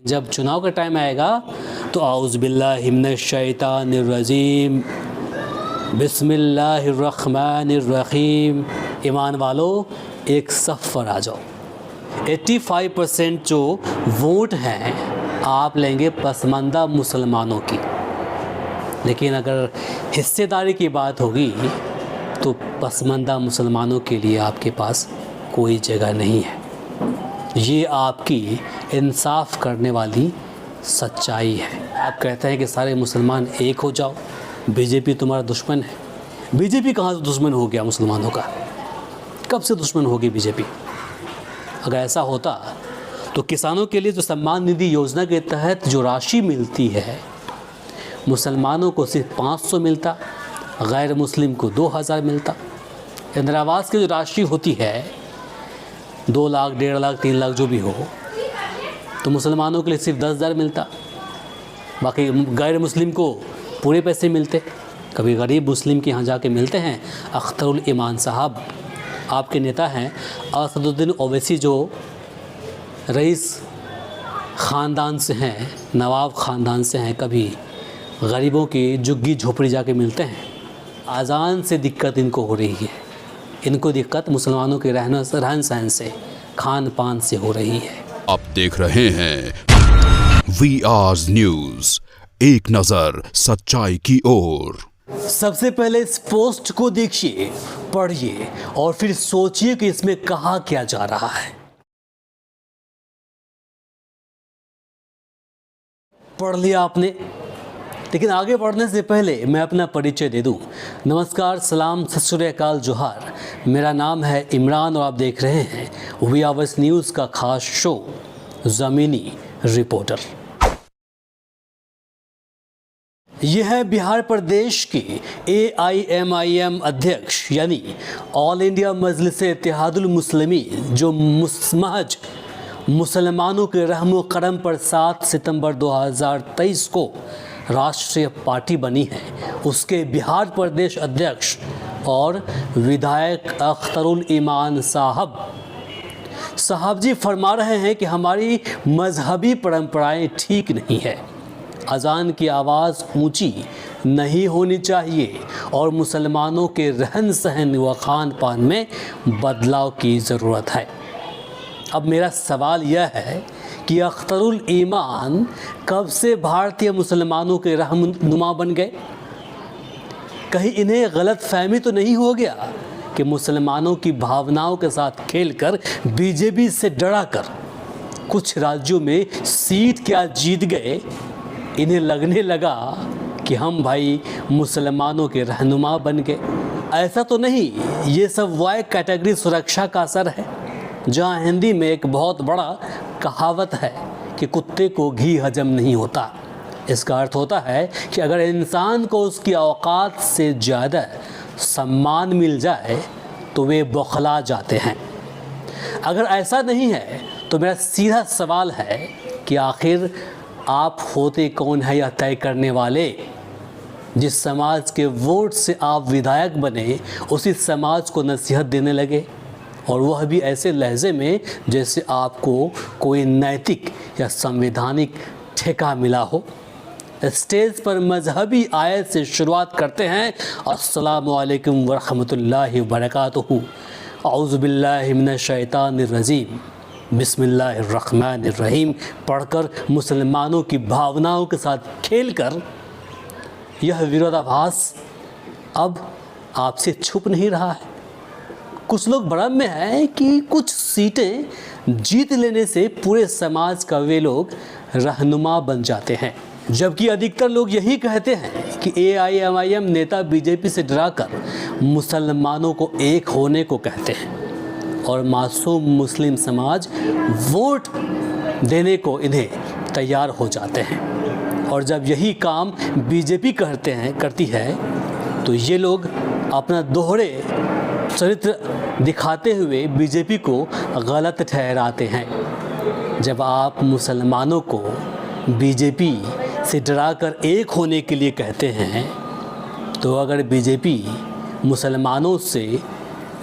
जब चुनाव का टाइम आएगा तो आउज़ बिल्लाहि मिनश शैतानिर रजीम बिस्मिल्लाहिर्रहमानिर्रहीम। ईमान वालों, एक सफ़ पर आ जाओ। 85% जो वोट हैं आप लेंगे पसमानदा मुसलमानों की, लेकिन अगर हिस्सेदारी की बात होगी तो पसमानदा मुसलमानों के लिए आपके पास कोई जगह नहीं है। ये आपकी इंसाफ करने वाली सच्चाई है। आप कहते हैं कि सारे मुसलमान एक हो जाओ, बीजेपी तुम्हारा दुश्मन है। बीजेपी कहाँ से दुश्मन हो गया मुसलमानों का? कब से दुश्मन होगी बीजेपी? अगर ऐसा होता तो किसानों के लिए जो सम्मान निधि योजना के तहत जो राशि मिलती है, मुसलमानों को सिर्फ 500 मिलता, गैर मुस्लिम को 2000 मिलता। इंदिरा आवास की जो राशि होती है 2 लाख, 1.5 लाख, 3 लाख जो भी हो, तो मुसलमानों के लिए सिर्फ 10,000 मिलता, बाकी गैर मुस्लिम को पूरे पैसे मिलते। कभी गरीब मुस्लिम के यहाँ जाके मिलते हैं। अख्तरुल ईमान साहब आपके नेता हैं, असदुद्दीन ओवैसी जो रईस ख़ानदान से हैं, नवाब ख़ानदान से हैं, कभी गरीबों की झुग्गी झोपड़ी जाके मिलते हैं। अजान से दिक्कत इनको हो रही है, इनको दिक्कत मुसलमानों के रहन सहन से, खान पान से हो रही है। आप देख रहे हैं VR न्यूज़, एक नज़र सच्चाई की ओर। सबसे पहले इस पोस्ट को देखिए, पढ़िए और फिर सोचिए कि इसमें कहा क्या जा रहा है। पढ़ लिया आपने, लेकिन आगे बढ़ने से पहले मैं अपना परिचय दे दूं। नमस्कार, सलाम, सत श्री अकाल, जोहार। मेरा नाम है इमरान और आप देख रहे हैं VR न्यूज़ का खास शो ज़मीनी रिपोर्टर। यह है बिहार प्रदेश के AIMIM अध्यक्ष यानी ऑल इंडिया मजलिस इत्तेहादुल मुस्लिमीन, जो महज मुसलमानों के रहमो करम पर 7 सितंबर 2023 को राष्ट्रीय पार्टी बनी है, उसके बिहार प्रदेश अध्यक्ष और विधायक अख्तरुल ईमान साहब जी फरमा रहे हैं कि हमारी मजहबी परंपराएं ठीक नहीं है, अजान की आवाज़ ऊंची नहीं होनी चाहिए और मुसलमानों के रहन सहन व खान पान में बदलाव की ज़रूरत है। अब मेरा सवाल यह है कि अख्तरुल ईमान कब से भारतीय मुसलमानों के रहनुमा बन गए? कहीं इन्हें गलत फहमी तो नहीं हो गया कि मुसलमानों की भावनाओं के साथ खेलकर बीजेपी से डराकर कुछ राज्यों में सीट क्या जीत गए? इन्हें लगने लगा कि हम भाई मुसलमानों के रहनुमा बन गए। ऐसा तो नहीं, ये सब वाई कैटेगरी सुरक्षा का असर है, जहाँ हिंदी में एक बहुत बड़ा कहावत है कि कुत्ते को घी हजम नहीं होता। इसका अर्थ होता है कि अगर इंसान को उसकी औकात से ज़्यादा सम्मान मिल जाए तो वे बौखला जाते हैं। अगर ऐसा नहीं है तो मेरा सीधा सवाल है कि आखिर आप होते कौन है यह तय करने वाले? जिस समाज के वोट से आप विधायक बने, उसी समाज को नसीहत देने लगे, और वह भी ऐसे लहजे में जैसे आपको कोई नैतिक या संवैधानिक ठेका मिला हो। स्टेज पर मजहबी आयत से शुरुआत करते हैं, अस्सलामु अलैकुम वरहमतुल्लाहि वबरकातुहू, औज़ु बिल्लाहि मिनश शैतानिर रजीम, बिस्मिल्लाहिर्रहमानिर्रहीम पढ़कर मुसलमानों की भावनाओं के साथ खेलकर यह विरोधाभास अब आपसे छुप नहीं रहा है। कुछ लोग भ्रम में हैं कि कुछ सीटें जीत लेने से पूरे समाज का वे लोग रहनुमा बन जाते हैं, जबकि अधिकतर लोग यही कहते हैं कि AIMIM नेता बीजेपी से डराकर मुसलमानों को एक होने को कहते हैं और मासूम मुस्लिम समाज वोट देने को इन्हें तैयार हो जाते हैं। और जब यही काम बीजेपी करती है तो ये लोग अपना दोहरे चरित्र दिखाते हुए बीजेपी को गलत ठहराते हैं। जब आप मुसलमानों को बीजेपी से डराकर एक होने के लिए कहते हैं, तो अगर बीजेपी मुसलमानों से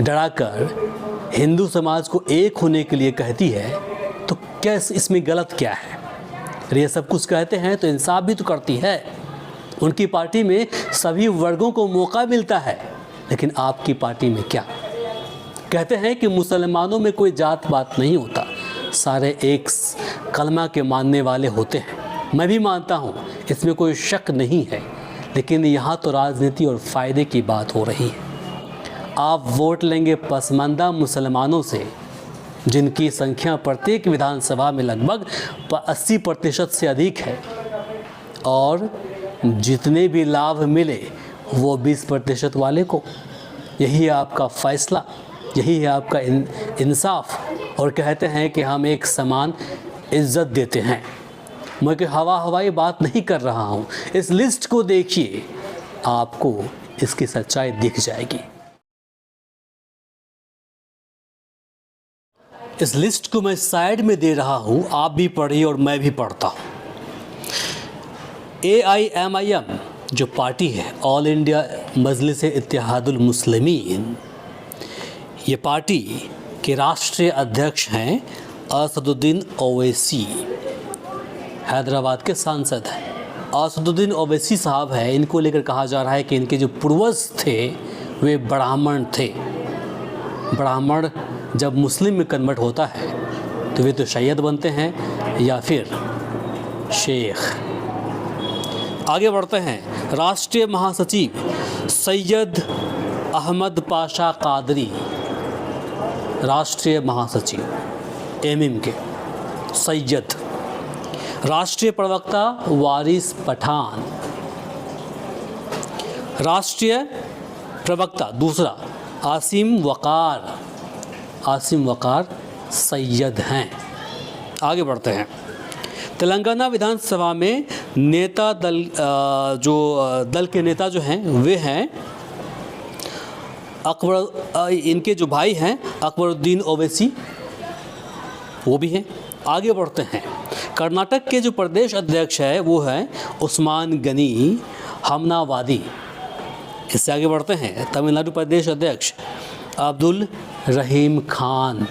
डराकर हिंदू समाज को एक होने के लिए कहती है तो क्या इसमें गलत क्या है? अगर ये सब कुछ कहते हैं तो इंसाफ भी तो करती है। उनकी पार्टी में सभी वर्गों को मौका मिलता है, लेकिन आपकी पार्टी में क्या? कहते हैं कि मुसलमानों में कोई जात पात नहीं होता, सारे एक कलमा के मानने वाले होते हैं। मैं भी मानता हूँ, इसमें कोई शक नहीं है, लेकिन यहाँ तो राजनीति और फ़ायदे की बात हो रही है। आप वोट लेंगे पसमानदा मुसलमानों से, जिनकी संख्या प्रत्येक विधानसभा में लगभग 80% से अधिक है, और जितने भी लाभ मिले वो 20% वाले को। यही है आपका फ़ैसला, यही है आपका इंसाफ। और कहते हैं कि हम एक समान इज्जत देते हैं। मैं कोई हवाई बात नहीं कर रहा हूँ। इस लिस्ट को देखिए, आपको इसकी सच्चाई दिख जाएगी। इस लिस्ट को मैं साइड में दे रहा हूँ, आप भी पढ़िए और मैं भी पढ़ता हूँ। AIMIM जो पार्टी है, ऑल इंडिया मजलिस इत्तेहादुल मुस्लिमीन, ये पार्टी के राष्ट्रीय अध्यक्ष हैं असदुद्दीन ओवैसी, हैदराबाद के सांसद हैं। असदुद्दीन ओवैसी साहब हैं, इनको लेकर कहा जा रहा है कि इनके जो पूर्वज थे वे ब्राह्मण थे। ब्राह्मण जब मुस्लिम में कन्वर्ट होता है तो वे तो सैयद बनते हैं या फिर शेख। आगे बढ़ते हैं। राष्ट्रीय महासचिव सैयद अहमद पाशा कादरी, राष्ट्रीय महासचिव MM के सैयद। राष्ट्रीय प्रवक्ता वारिस पठान, राष्ट्रीय प्रवक्ता दूसरा आसिम वकार सैयद हैं। आगे बढ़ते हैं। तेलंगाना विधानसभा में नेता दल दल के नेता जो हैं वे हैं इनके जो भाई हैं अकबरुद्दीन ओवैसी, वो भी हैं। आगे बढ़ते हैं। कर्नाटक के जो प्रदेश अध्यक्ष है वो हैं उस्मान गनी हमनावादी। इससे आगे बढ़ते हैं। तमिलनाडु प्रदेश अध्यक्ष अब्दुल रहीम खान।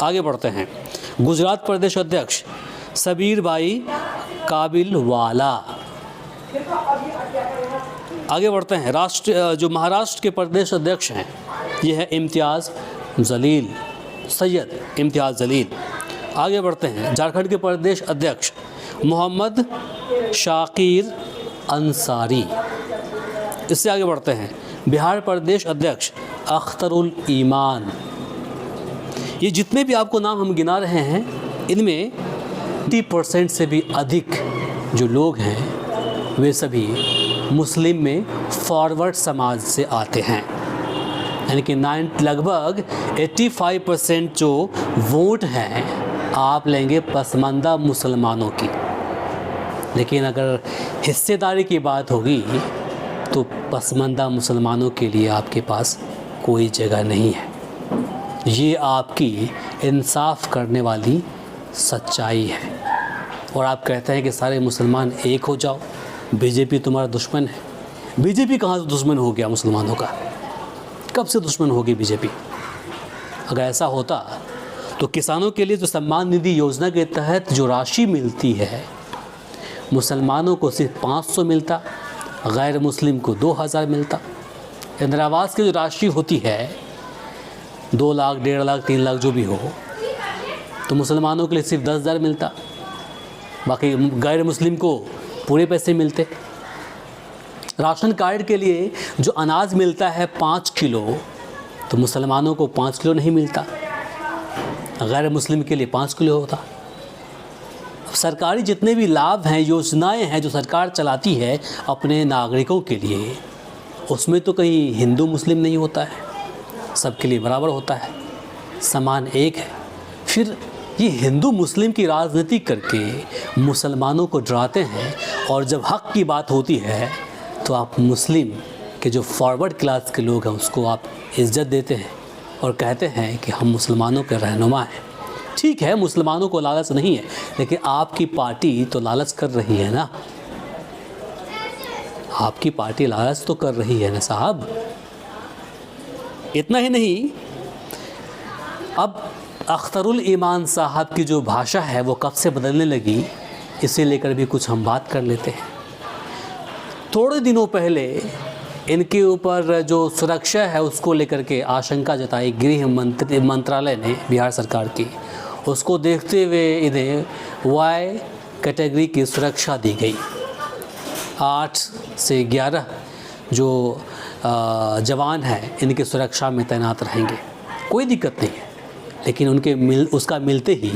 आगे बढ़ते हैं। गुजरात प्रदेश अध्यक्ष सबीर भाई काबिलवाला। आगे बढ़ते हैं। जो महाराष्ट्र के प्रदेश अध्यक्ष हैं ये है इम्तियाज़ जलील, सैयद इम्तियाज़ जलील। आगे बढ़ते हैं। झारखंड के प्रदेश अध्यक्ष मोहम्मद शाकिर अंसारी। इससे आगे बढ़ते हैं। बिहार प्रदेश अध्यक्ष अख्तरुल ईमान। ये जितने भी आपको नाम हम गिना रहे हैं, इनमें 30% से भी अधिक जो लोग हैं वे सभी मुस्लिम में फॉरवर्ड समाज से आते हैं। यानी कि लगभग 85% जो वोट हैं आप लेंगे पसमानदा मुसलमानों की। लेकिन अगर हिस्सेदारी की बात होगी तो पसमानदा मुसलमानों के लिए आपके पास कोई जगह नहीं है। ये आपकी इंसाफ करने वाली सच्चाई है। और आप कहते हैं कि सारे मुसलमान एक हो जाओ, बीजेपी तुम्हारा दुश्मन है। बीजेपी कहाँ से दुश्मन हो गया मुसलमानों का? कब से दुश्मन होगी बीजेपी? अगर ऐसा होता तो किसानों के लिए जो सम्मान निधि योजना के तहत जो राशि मिलती है, मुसलमानों को सिर्फ 500 मिलता, गैर मुस्लिम को 2000 मिलता। इंदिरा आवास की जो राशि होती है 2 लाख, 1.5 लाख, 3 लाख जो भी हो, तो मुसलमानों के लिए सिर्फ 10,000 मिलता, बाकी गैर मुस्लिम को पूरे पैसे मिलते। राशन कार्ड के लिए जो अनाज मिलता है 5 किलो, तो मुसलमानों को 5 किलो नहीं मिलता, गैर मुस्लिम के लिए 5 किलो होता। सरकारी जितने भी लाभ हैं, योजनाएं हैं जो सरकार चलाती है अपने नागरिकों के लिए, उसमें तो कहीं हिंदू मुस्लिम नहीं होता है, सबके लिए बराबर होता है, समान एक है। फिर ये हिंदू मुस्लिम की राजनीति करके मुसलमानों को डराते हैं, और जब हक की बात होती है तो आप मुस्लिम के जो फॉरवर्ड क्लास के लोग हैं उसको आप इज्जत देते हैं और कहते हैं कि हम मुसलमानों के रहनुमा हैं। ठीक है, मुसलमानों को लालच नहीं है, लेकिन आपकी पार्टी तो लालच कर रही है ना। आपकी पार्टी लालच तो कर रही है ना साहब। इतना ही नहीं, अब अख्तरुल ईमान साहब की जो भाषा है वो कब से बदलने लगी, इसे लेकर भी कुछ हम बात कर लेते हैं। थोड़े दिनों पहले इनके ऊपर जो सुरक्षा है उसको लेकर के आशंका जताई गृह मंत्रालय ने बिहार सरकार की। उसको देखते हुए इन्हें वाई कैटेगरी की सुरक्षा दी गई। 8 से 11 जो जवान हैं इनकी सुरक्षा में तैनात रहेंगे, कोई दिक्कत नहीं है। लेकिन उसका मिलते ही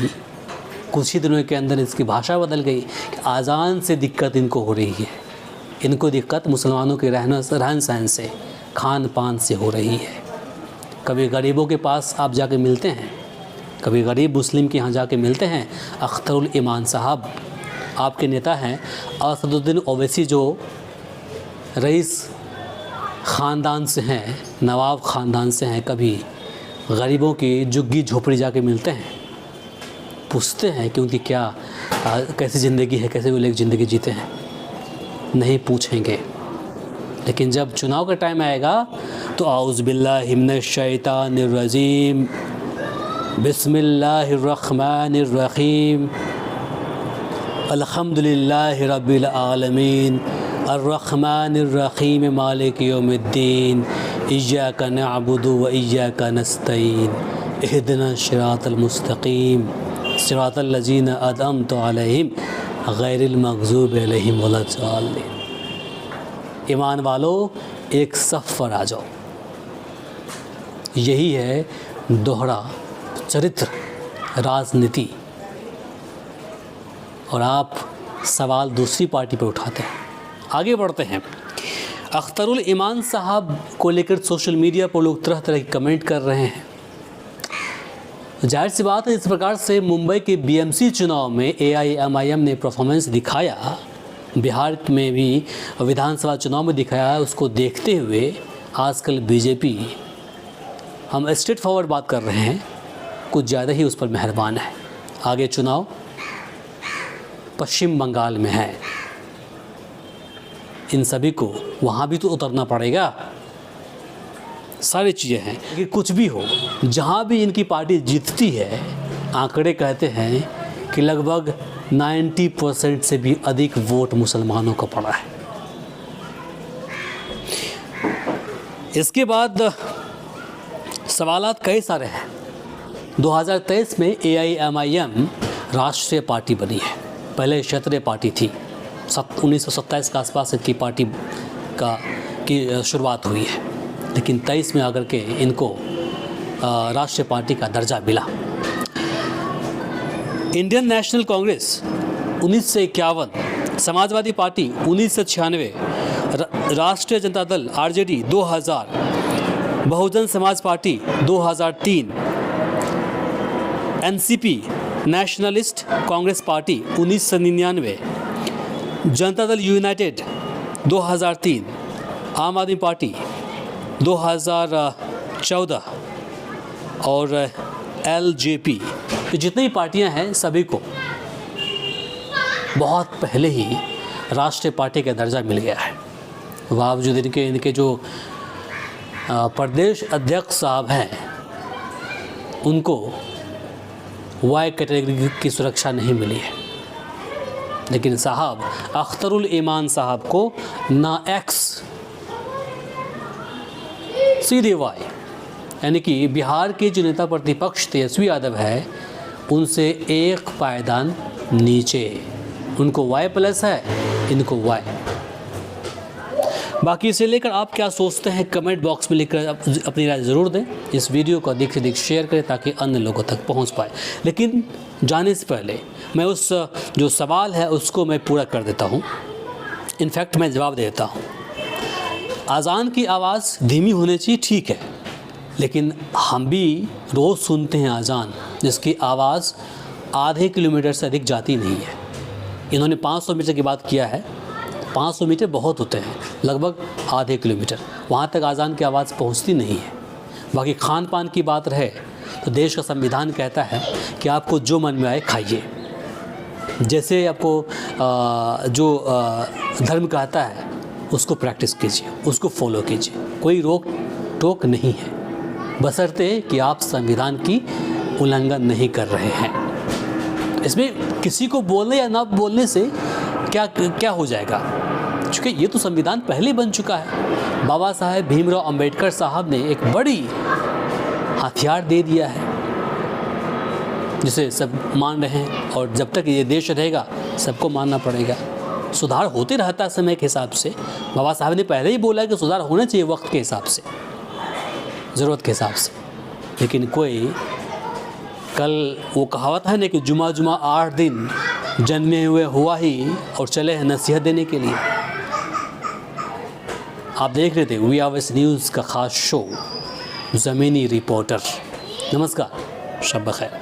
कुछ ही दिनों के अंदर इसकी भाषा बदल गई कि अज़ान से दिक्कत इनको हो रही है। इनको दिक्कत मुसलमानों के रहन सहन से, खान पान से हो रही है। कभी गरीबों के पास आप जाके मिलते हैं, कभी गरीब मुस्लिम के यहाँ जाके मिलते हैं। अख्तरुल ईमान साहब आपके नेता हैं, असदुद्दीन ओवैसी जो रईस ख़ानदान से हैं, नवाब ख़ानदान से हैं, कभी गरीबों की झुग्गी झोपड़ी जाके मिलते हैं, पूछते हैं कि उनकी क्या कैसी ज़िंदगी है, कैसे वो लोग ज़िंदगी जीते हैं? नहीं पूछेंगे। लेकिन जब चुनाव का टाइम आएगा तो आउज़ बिल्लाहि मिनश शैतानिर रजीम बिस्मिल्लाहिर रहमानिर रहीम अल्हम्दुलिल्लाहि रब्बिल आलमीन अर्रहमानिर रहीम मालिक यौमिद्दीन इय्याका नअबुदु व इय्याका नस्तईन इहदिना सिरातल मुस्तकीम सिरातल लज़ीना अनअमत अलैहिम गैरिल मग़ज़ूबि अलैहिम वलद्दाल्लीन। ईमान वालों, एक सफ़ पर आ जाओ। यही है दोहरा चरित्र, राजनीति। और आप सवाल दूसरी पार्टी पर उठाते हैं। आगे बढ़ते हैं। अख्तरुल ईमान साहब को लेकर सोशल मीडिया पर लोग तरह तरह की कमेंट कर रहे हैं। जाहिर सी बात है, इस प्रकार से मुंबई के बीएमसी चुनाव में AIMIM ने परफॉर्मेंस दिखाया, बिहार में भी विधानसभा चुनाव में दिखाया। उसको देखते हुए आजकल बीजेपी, हम स्ट्रेट फॉरवर्ड बात कर रहे हैं, कुछ ज़्यादा ही उस पर मेहरबान है। आगे चुनाव पश्चिम बंगाल में है, इन सभी को वहाँ भी तो उतरना पड़ेगा। सारी चीज़ें हैं। लेकिन कुछ भी हो, जहाँ भी इनकी पार्टी जीतती है, आंकड़े कहते हैं कि लगभग 90% से भी अधिक वोट मुसलमानों को पड़ा है। इसके बाद सवालात कई सारे हैं। 2023 में AIMIM राष्ट्रीय पार्टी बनी है। पहले क्षेत्रीय पार्टी थी। 1927 के आसपास इनकी पार्टी की शुरुआत हुई है। लेकिन 23 में आकर के इनको राष्ट्रीय पार्टी का दर्जा मिला। Indian national Congress 1951, Samajwadi party 1996, राष्ट्रीय Janata Dal RJD 2000, Bahujan Samaj party 2003, NCP nationalist Congress party 1999, Janata Dal United 2003, आम आदमी पार्टी 2014 और LJP। तो जितनी पार्टियां हैं सभी को बहुत पहले ही राष्ट्रीय पार्टी का दर्जा मिल गया है। बावजूद इनके जो प्रदेश अध्यक्ष साहब हैं उनको वाई कैटेगरी की सुरक्षा नहीं मिली है। लेकिन साहब अख्तरुल ईमान साहब को ना X सीधे वाई, यानी कि बिहार के जो नेता प्रतिपक्ष तेजस्वी यादव है उनसे एक पायदान नीचे, उनको Y+ है, इनको Y। बाकी इसे लेकर आप क्या सोचते हैं कमेंट बॉक्स में लिखकर अपनी राय ज़रूर दें। इस वीडियो को अधिक से अधिक शेयर करें ताकि अन्य लोगों तक पहुंच पाए। लेकिन जाने से पहले मैं उस जो सवाल है उसको मैं पूरा कर देता हूं। इनफैक्ट मैं जवाब देता हूं। अज़ान की आवाज़ धीमी होनी चाहिए, ठीक है, लेकिन हम भी रोज़ सुनते हैं अज़ान जिसकी आवाज़ आधे किलोमीटर से अधिक जाती नहीं है। इन्होंने 500 मीटर की बात किया है। 500 मीटर बहुत होते हैं, लगभग आधे किलोमीटर, वहाँ तक अज़ान की आवाज़ पहुँचती नहीं है। बाकी खान पान की बात रहे तो देश का संविधान कहता है कि आपको जो मन में आए खाइए। जैसे आपको जो धर्म कहता है उसको प्रैक्टिस कीजिए, उसको फॉलो कीजिए, कोई रोक टोक नहीं है, बशर्ते कि आप संविधान की उल्लंघन नहीं कर रहे हैं। इसमें किसी को बोलने या ना बोलने से क्या क्या हो जाएगा, क्योंकि ये तो संविधान पहले बन चुका है। बाबा साहेब भीमराव अंबेडकर साहब ने एक बड़ी हथियार दे दिया है जिसे सब मान रहे हैं, और जब तक ये देश रहेगा सबको मानना पड़ेगा। सुधार होते रहता है समय के हिसाब से। बाबा साहब ने पहले ही बोला कि सुधार होना चाहिए वक्त के हिसाब से, ज़रूरत के हिसाब से। लेकिन कोई कल वो कहावत है ना कि जुमा जुमा 8 दिन जन्मे हुए हुआ ही और चले हैं नसीहत देने के लिए। आप देख रहे थे वी आर न्यूज़ का ख़ास शो ज़मीनी रिपोर्टर। नमस्कार, शब बख़ैर।